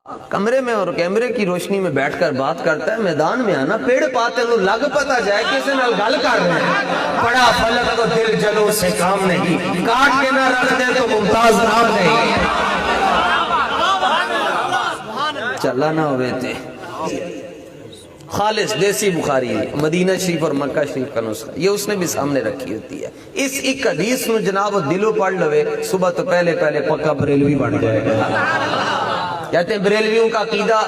کمرے میں اور کیمرے کی روشنی میں بیٹھ کر بات کرتا ہے، میدان میں آنا پیڑ پاتے نو لگ پتا جائے کسی نال گل کر رہے ہیں۔ بڑا فلک تو دل جلوں سے کام نہیں، کاٹ کے نہ رکھ دے تو ممتاز نام نہیں۔ چلا نہ ہوئے تھے خالص دیسی بخاری ہے، مدینہ شریف اور مکہ شریف کا نسخہ، یہ اس نے بھی سامنے رکھی ہوتی ہے۔ اس ایک حدیث نو جناب دلوں پڑھ لوے، صبح تو پہلے پکا بریلوی بن جائے گا۔ کہتے ہیں بریلویوں کا عقیدہ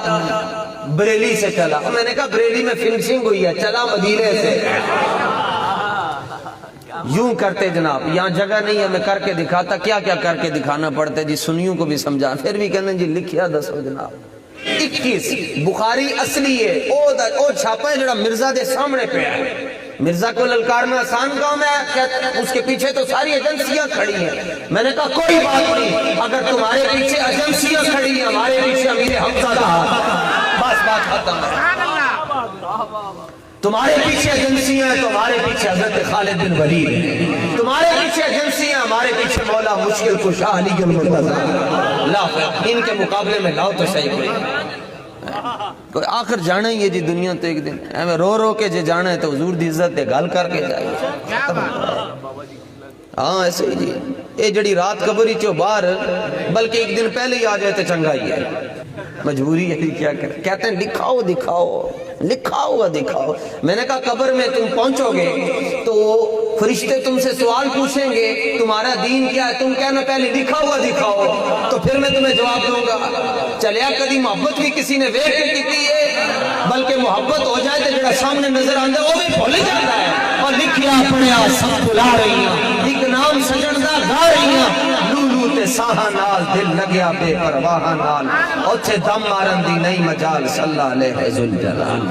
بریلی سے چلا، میں نے کہا بریلی میں فنشنگ ہوئی ہے، چلا مدینے سے۔ یوں کرتے جناب، یہاں جگہ نہیں ہے میں کر کے دکھاتا، کیا کیا کر کے دکھانا پڑتا ہے جی، سنیوں کو بھی سمجھا، پھر بھی کہنے جی لکھیا دسو جناب۔ 21 بخاری اصلی ہے، او چھاپا ہے جڑا مرزا دے سامنے پہ ہے۔ مرزا کو للکارنا آسان کام ہے، اس کے پیچھے تو ساری ایجنسیاں کھڑی ہیں۔ میں نے کہا کوئی بات نہیں، اگر تمہارے پیچھے ایجنسیاں کھڑی ہیں، ہمارے پیچھے امیر حمزہ کا ہاتھ، بس بات ختم ہے۔ تمہارے پیچھے ایجنسیاں ہیں تو ہمارے پیچھے حضرت خالد بن ولید ہیں، تمہارے پیچھے ایجنسیاں ہمارے پیچھے مولا مشکل کشا علی المرتضی، لاؤ ان کے مقابلے میں لاؤ تو صحیح کوئی آخر جانا ہی ہے جی دنیا تو ایک دن ایویں رو رو کے جے جانا ہے تو حضور دی عزت تے گل کر کے جائے۔ ہاں ایسے ہی جی، اے جڑی رات قبری چو باہر بلکہ ایک دن پہلے ہی آ جائے تو چنگا ہی ہے، مجبوری ہے کیا کریں، کہتے ہیں دکھاؤ دکھاؤ لکھا ہوا دکھاؤ۔ میں نے کہا قبر میں تم پہنچو گے تو فرشتے تم سے سوال پوچھیں گے تمہارا دین کیا ہے، تم کہنا پہلے لکھا ہوا دکھاؤ تو پھر میں تمہیں جواب دوں گا۔ چلیا کدی محبت بھی کسی نے ویکھ کے کیتی ہے، بلکہ محبت ہو جائے تو جڑا سامنے نظر آندا وہ بھی بھول جاتا ہے۔ اور لکھیا اپنے آ سب بلا رہی ہیں، ایک نام سجن دا گا رہی ہیں، لولو تے ساہاں نال دل لگیا بے پرواہ نال، اوتھے دم مارن دی نہیں مجال صلی اللہ علیہ ذوالجلال۔